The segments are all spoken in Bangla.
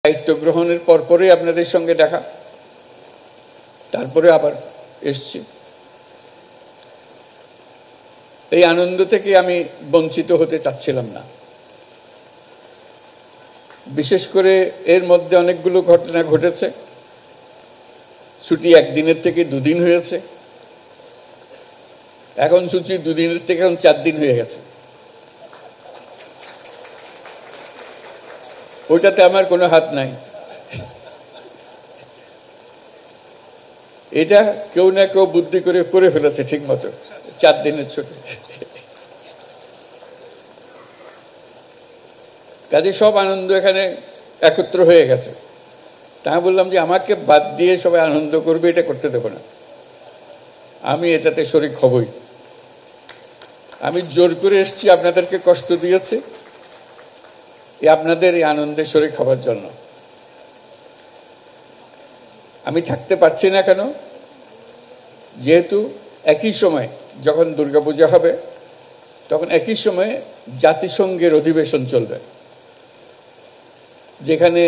দায়িত্ব গ্রহণের পরপরই আপনাদের সঙ্গে দেখা, তারপরে আবার এসছি। এই আনন্দ থেকে আমি বঞ্চিত হতে চাচ্ছিলাম না। বিশেষ করে এর মধ্যে অনেকগুলো ঘটনা ঘটেছে। ছুটি একদিনের থেকে দুদিন হয়েছে, এখন ছুটি দুদিনের থেকে এখন 4 দিন হয়ে গেছে। ওইটাতে আমার কোনো হাত নাই। এটা কেউ না কেউ বুদ্ধি করে ফেলেছে ঠিক মতো 4 দিনের ছুটি। কাজে সব আনন্দ এখানে একত্র হয়ে গেছে। তা বললাম যে আমাকে বাদ দিয়ে সবাই আনন্দ করবে, এটা করতে দেব না। আমি এটাতে শরীক হবই। আমি জোর করে এসেছি, আপনাদেরকে কষ্ট দিয়েছি আপনাদের এই আনন্দে শরীক হবার জন্য। আমি থাকতে পারছি না কেন? যেহেতু একই সময় যখন দুর্গাপূজা হবে তখন একই সময়ে জাতিসংঘের অধিবেশন চলবে, যেখানে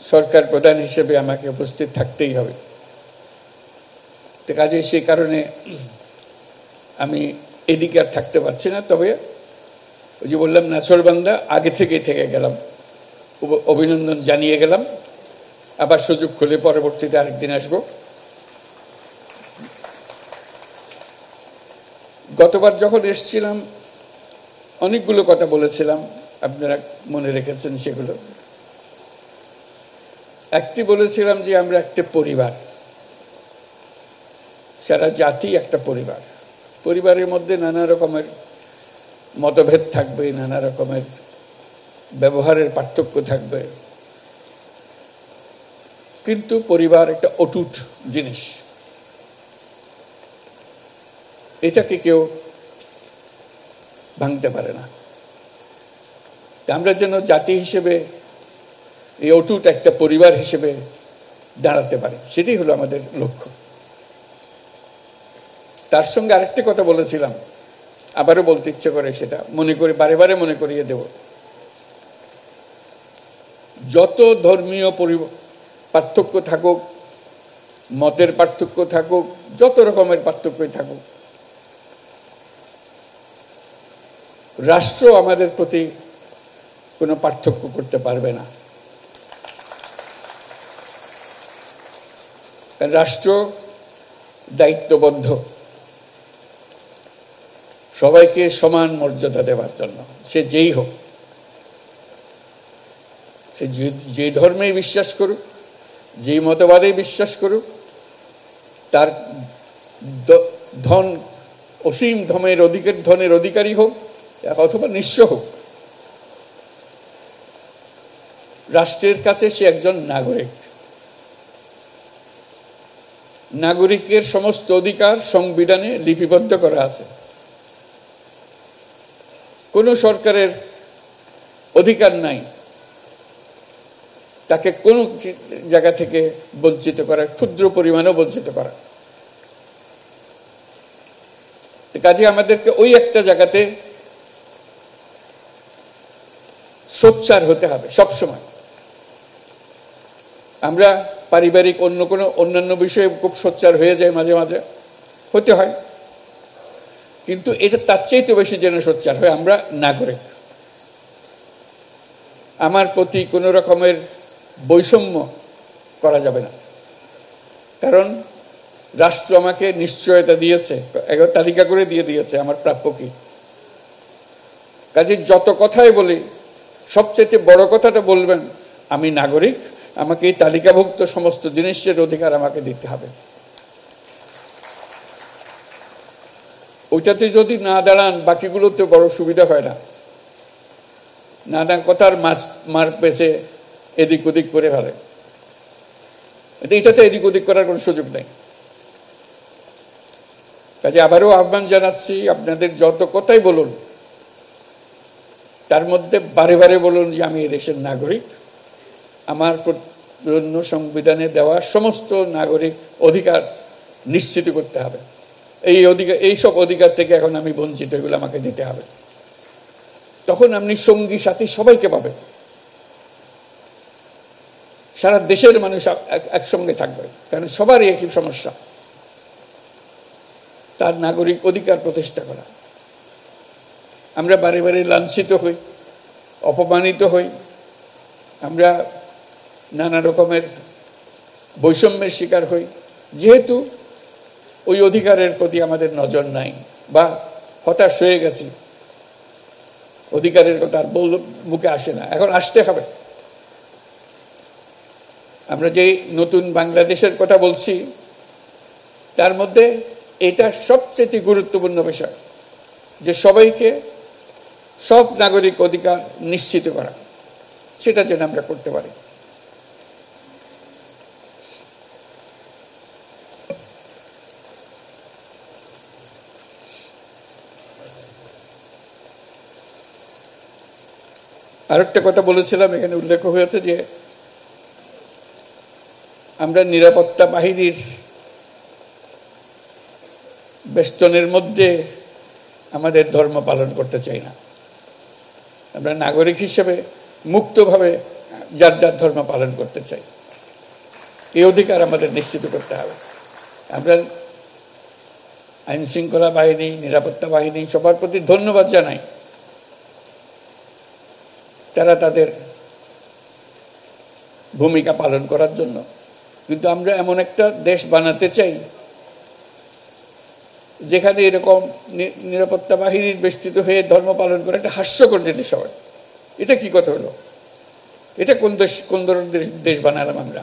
সরকার প্রধান হিসেবে আমাকে উপস্থিত থাকতেই হবে। তো কাজে সেই কারণে আমি এদিকে আর থাকতে পারছি না। তবে ওই যে বললাম নাছোড়বান্দা, আগে থেকে গেলাম, অভিনন্দন জানিয়ে গেলাম। আবার সুযোগ খুলে পরবর্তীতে আরেকদিন আসব। গতবার যখন এসেছিলাম অনেকগুলো কথা বলেছিলাম, আপনারা মনে রেখেছেন সেগুলো। একটি বলেছিলাম যে আমরা একটা পরিবার, সারা জাতি একটা পরিবার। পরিবারের মধ্যে নানা রকমের মতভেদ থাকবে, নানা রকমের ব্যবহারের পার্থক্য থাকবে, কিন্তু পরিবার একটা অটুট জিনিস। এটাকে কেউ ভাঙতে পারে না। আমরা যেন জাতি হিসেবে এই অটুট একটা পরিবার হিসেবে দাঁড়াতে পারি, সেটাই হলো আমাদের লক্ষ্য। তার সঙ্গে আরেকটা কথা বলেছিলাম, আবারও বলতে ইচ্ছে করে, সেটা মনে করে বারে মনে করিয়ে দেব। যত ধর্মীয় পার্থক্য থাকুক, মতের পার্থক্য থাকুক, যত রকমের পার্থক্যই থাকুক, রাষ্ট্র আমাদের প্রতি কোনো পার্থক্য করতে পারবে না। রাষ্ট্র দায়িত্ববদ্ধ সবাইকে সমান মর্যাদা দেওয়ার জন্য, সে যেই হোক, সে যে ধর্মেই বিশ্বাস করুক, যেই মতবাদে বিশ্বাস করুক, তার ধন অসীম ধনের অধিকারী হোক অথবা নিঃস্ব হোক, রাষ্ট্রের কাছে সে একজন নাগরিক। নাগরিকের সমস্ত অধিকার সংবিধানে লিপিবদ্ধ করা আছে। কোন সরকারের অধিকার নাই তাকে কোন জায়গা থেকে বঞ্চিত করা, ক্ষুদ্র পরিমাণও বঞ্চিত করা। কাজে আমাদেরকে ওই একটা জায়গাতে সোচ্চার হতে হবে সবসময়। আমরা পারিবারিক অন্যান্য বিষয়ে খুব সোচ্চার হয়ে যায়, মাঝে মাঝে হতে হয়, কিন্তু এটা তার চাইতে বেশি যেন সোচ্চার হয় আমরা নাগরিক। আমার প্রতি কোনো রকমের বৈষম্য করা যাবে না, কারণ রাষ্ট্র আমাকে নিশ্চয়তা দিয়েছে, একবার তালিকা করে দিয়েছে আমার প্রাপ্য কি। কাজে যত কথাই বলি, সবচেয়ে বড় কথাটা বলবেন, আমি নাগরিক, আমাকে এই তালিকাভুক্ত সমস্ত জিনিসের অধিকার আমাকে দিতে হবে। ওইটাতে যদি না দাঁড়ান, বাকিগুলোতে বড় সুবিধা হয় না। নানা কথার মার পেছে এদিক ওদিক করে ফেলে, এটাতে এদিক ওদিক করার কোনো সুযোগ নেই। কাজে আবারও আহ্বান জানাচ্ছি, আপনাদের যত কথাই বলুন, তার মধ্যে বারে বলুন যে আমি এই দেশের নাগরিক, আমার জন্য সংবিধানে দেওয়া সমস্ত নাগরিক অধিকার নিশ্চিত করতে হবে। এইসব অধিকার থেকে এখন আমি বঞ্চিত, এগুলো আমাকে দিতে হবে। তখন আপনি সঙ্গী সাথী সবাইকে পাবেন। সারা দেশের মানুষ একসঙ্গে থাকবে, কারণ সবারই একই সমস্যা, তার নাগরিক অধিকার প্রতিষ্ঠা করা। আমরা বারে বারে লাঞ্ছিত হই, অপমানিত হই, আমরা নানা রকমের বৈষম্যের শিকার হই, যেহেতু ওই অধিকারের প্রতি আমাদের নজর নাই বা হতাশ হয়ে গেছি, অধিকারের কথা আর মুখে আসে না, এখন আসতে হবে। আমরা যে নতুন বাংলাদেশের কথা বলছি, তার মধ্যে এটা সবচেয়ে গুরুত্বপূর্ণ বিষয়, যে সবাইকে সব নাগরিক অধিকার নিশ্চিত করা, সেটা যেন আমরা করতে পারি। আরেকটা কথা বলেছিলাম, এখানে উল্লেখ হয়েছে যে আমরা নিরাপত্তা বাহিনীর বেষ্টনের মধ্যে আমাদের ধর্ম পালন করতে চাই না। আমরা নাগরিক হিসেবে মুক্তভাবে যার যার ধর্ম পালন করতে চাই, এই অধিকার আমাদের নিশ্চিত করতে হবে। আমরা আইন শৃঙ্খলা বাহিনী, নিরাপত্তা বাহিনী সবার প্রতি ধন্যবাদ জানাই, তারা তাদের ভূমিকা পালন করার জন্য। কিন্তু আমরা এমন একটা দেশ বানাতে চাই যেখানে এরকম নিরাপত্তা বাহিনীর বেষ্টিত হয়ে ধর্ম পালন করে একটা হাস্যকর জিনিস হয়। এটা কি কথা হলো? এটা কোন ধরনের দেশ বানালাম আমরা?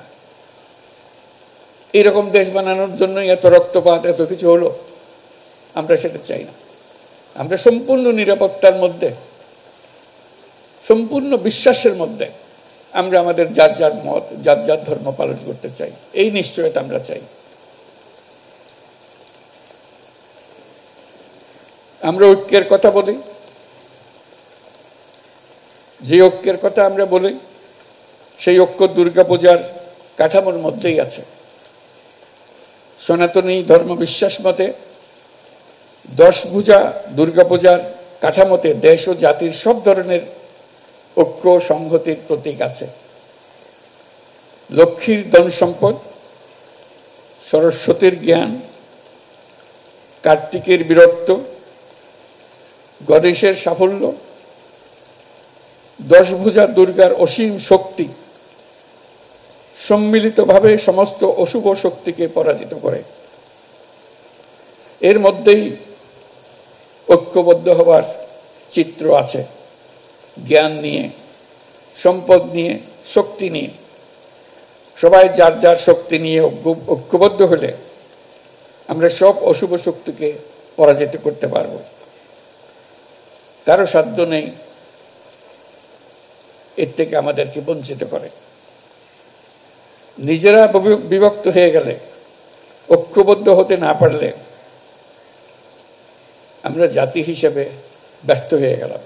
এরকম দেশ বানানোর জন্যই এত রক্তপাত, এত কিছু হলো? আমরা সেটা চাই না। আমরা সম্পূর্ণ নিরাপত্তার মধ্যে, সম্পূর্ণ বিশ্বাসের মধ্যে আমরা আমাদের যার যার মত, যার যার ধর্ম পালন করতে চাই, এই নিশ্চয়তা আমরা চাই। আমরা ঐক্যের কথা বলি, যে ঐক্যের কথা আমরা বলি সেই ঐক্য দুর্গাপূজার কাঠামোর মধ্যেই আছে। সনাতনী ধর্ম বিশ্বাস মতে 10 ভুজা দুর্গাপূজার কাঠামোতে দেশ ও জাতির সব ধরনের ঐক্য সংহতির প্রতীক আছে। লক্ষ্মীর ধন সম্পদ, সরস্বতীর জ্ঞান, কার্তিকের বীরত্ব, গণেশের সাফল্য, 10 ভুজা দুর্গার অসীম শক্তি সম্মিলিতভাবে সমস্ত অশুভ শক্তিকে পরাজিত করে। এর মধ্যেই ঐক্যবদ্ধ হবার চিত্র আছে। জ্ঞান নিয়ে, সম্পদ নিয়ে, শক্তি নিয়ে সবাই যার যার শক্তি নিয়ে ঐক্যবদ্ধ হলে আমরা সব অশুভ শক্তিকে পরাজিত করতে পারব। কারো সাধ্য নেই এর থেকে আমাদেরকে বঞ্চিত করে। নিজেরা বিভক্ত হয়ে গেলে, ঐক্যবদ্ধ হতে না পারলে আমরা জাতি হিসেবে ব্যর্থ হয়ে গেলাম।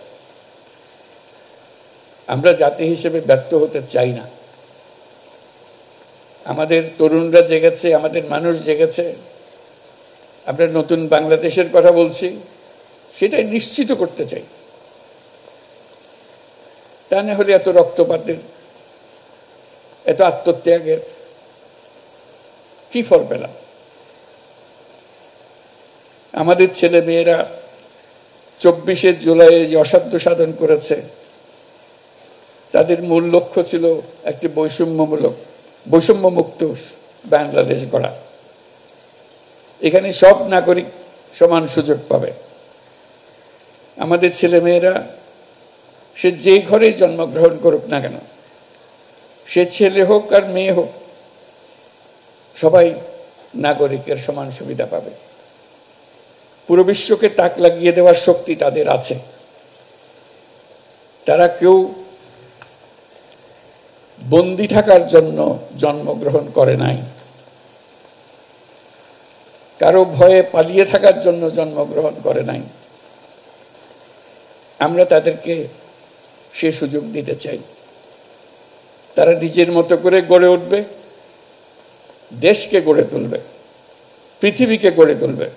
আমরা জাতি হিসেবে ব্যর্থ হতে চাই না। আমাদের তরুণরা জেগেছে, আমাদের মানুষ জেগেছে। আমরা নতুন বাংলাদেশের কথা বলছি, সেটাই নিশ্চিত করতে চাই। তা না হলে এত রক্তপাতের, এত আত্মত্যাগের কি ফল পেলাম? আমাদের ছেলে মেয়েরা 24শে জুলাই যে অসাধ্য সাধন করেছে, তাদের মূল লক্ষ্য ছিল একটি বৈষম্যমুক্ত বাংলাদেশ গড়া। এখানে সব নাগরিক সমান সুযোগ পাবে। আমাদের ছেলে মেয়েরা সে যে ঘরে জন্মগ্রহণ করুক না কেন, সে ছেলে হোক আর মেয়ে হোক, সবাই নাগরিকের সমান সুবিধা পাবে। পুরো বিশ্বকে তাক লাগিয়ে দেওয়ার শক্তি তাদের আছে। তারা কেউ বন্দী থাকার জন্য জন্মগ্রহণ করে নাই, কারো ভয়ে পালিয়ে থাকার জন্য জন্মগ্রহণ করে নাই। আমরা তাদেরকে সে সুযোগ দিতে চাই। তারা নিজের মতো করে গড়ে উঠবে, দেশকে গড়ে তুলবে, পৃথিবীকে গড়ে তুলবে।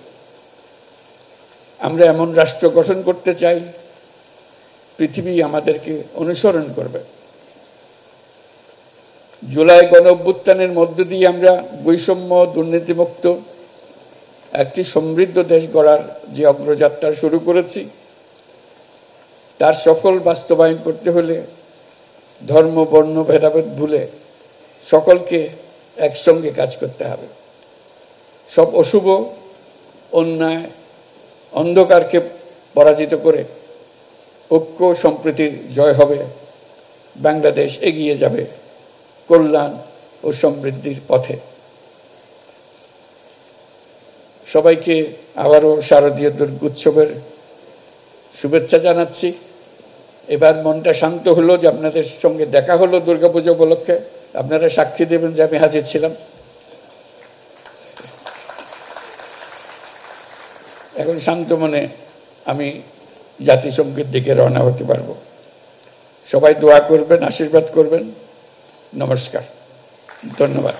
আমরা এমন রাষ্ট্র গঠন করতে চাই, পৃথিবী আমাদেরকে অনুসরণ করবে। জুলাই গণ অভ্যুত্থানের মধ্য দিয়ে আমরা বৈষম্য দুর্নীতিমুক্ত একটি সমৃদ্ধ দেশ গড়ার যে অগ্রযাত্রা শুরু করেছি, তার সফল বাস্তবায়ন করতে হলে ধর্ম বর্ণ ভেদাভেদ ভুলে সকলকে একসঙ্গে কাজ করতে হবে। সব অশুভ অন্যায় অন্ধকারকে পরাজিত করে ঐক্য সম্প্রীতির জয় হবে। বাংলাদেশ এগিয়ে যাবে কল্যাণ ও সমৃদ্ধির পথে। সবাইকে আবারও শারদীয় দুর্গোৎসবের শুভেচ্ছা জানাচ্ছি। এবার মনটা শান্ত হলো যে আপনাদের সঙ্গে দেখা হলো দুর্গাপূজা উপলক্ষে। আপনারা সাক্ষী দেবেন যে আমি হাজির ছিলাম। এখন শান্ত মনে আমি জাতিসংঘের দিকে রওনা হতে পারবো। সবাই দোয়া করবেন, আশীর্বাদ করবেন। নমস্কার, ধন্যবাদ।